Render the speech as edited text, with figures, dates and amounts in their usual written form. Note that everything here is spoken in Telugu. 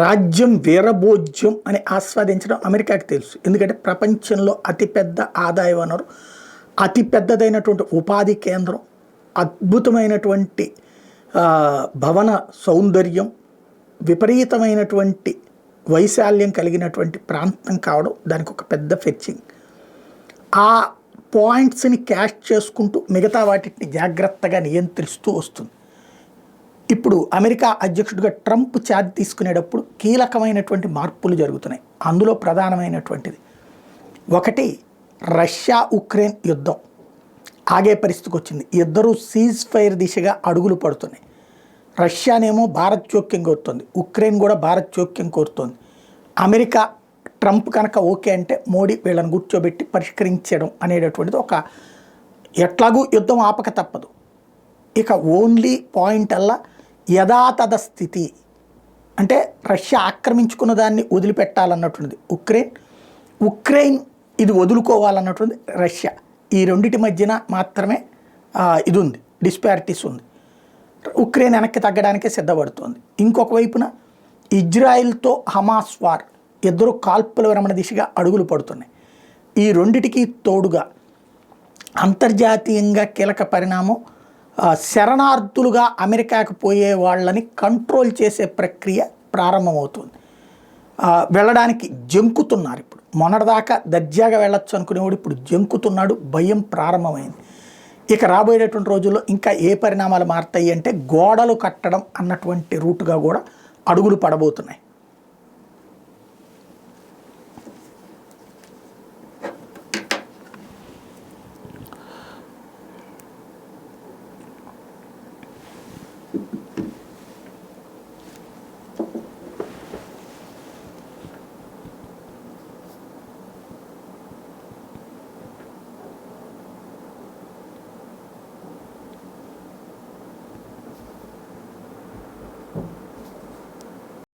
రాజ్యం వీరభోజ్యం అని ఆస్వాదించడం అమెరికాకి తెలుసు. ఎందుకంటే ప్రపంచంలో అతిపెద్ద ఆదాయ వనరు, అతిపెద్దదైనటువంటి ఉపాధి కేంద్రం, అద్భుతమైనటువంటి భవన సౌందర్యం, విపరీతమైనటువంటి వైశాల్యం కలిగినటువంటి ప్రాంతం కావడం దానికి ఒక పెద్ద ఫెచ్చింగ్. ఆ పాయింట్స్ని క్యాష్ చేసుకుంటూ మిగతా వాటిని జాగ్రత్తగా నియంత్రిస్తూ వస్తుంది. ఇప్పుడు అమెరికా అధ్యక్షుడిగా ట్రంప్ ఛార్జ్ తీసుకునేటప్పుడు కీలకమైనటువంటి మార్పులు జరుగుతున్నాయి. అందులో ప్రధానమైనటువంటిది ఒకటి, రష్యా ఉక్రెయిన్ యుద్ధం ఆగే పరిస్థితికి వచ్చింది. ఇద్దరూ సీజ్ ఫైర్ దిశగా అడుగులు పడుతున్నాయి. రష్యానేమో భారత్ జోక్యం కోరుతోంది, ఉక్రెయిన్ కూడా భారత్ జోక్యం కోరుతోంది. అమెరికా ట్రంప్ కనుక ఓకే అంటే మోడీ వీళ్ళని కూర్చోబెట్టి పరిష్కరించడం అనేటటువంటిది ఒక, ఎట్లాగూ యుద్ధం ఆపక తప్పదు. ఇక ఓన్లీ పాయింట్ అల్లా యథాతథ స్థితి అంటే రష్యా ఆక్రమించుకున్న దాన్ని వదిలిపెట్టాలన్నటువంటిది ఉక్రెయిన్ ఇది వదులుకోవాలన్నటువంటి రష్యా. ఈ రెండిటి మధ్యన మాత్రమే ఇది ఉంది, డిస్పారిటీస్ ఉంది. ఉక్రెయిన్ వెనక్కి తగ్గడానికే సిద్ధపడుతోంది. ఇంకొక వైపున ఇజ్రాయిల్తో హమాస్ వార్, ఇద్దరు కాల్పుల విరమణ దిశగా అడుగులు పడుతున్నాయి. ఈ రెండిటికి తోడుగా అంతర్జాతీయంగా కీలక పరిణామం, శరణార్థులుగా అమెరికాకు పోయే వాళ్ళని కంట్రోల్ చేసే ప్రక్రియ ప్రారంభమవుతుంది. వెళ్ళడానికి జంకుతున్నారు. ఇప్పుడు మొన్నటిదాకా దర్జాగా వెళ్ళొచ్చు అనుకునేవాడు ఇప్పుడు జంకుతున్నాడు. భయం ప్రారంభమైంది. ఇక రాబోయేటటువంటి రోజుల్లో ఇంకా ఏ పరిణామాలు మారుతాయి అంటే గోడలు కట్టడం అన్నటువంటి రూటుగా కూడా అడుగులు పడబోతున్నాయి.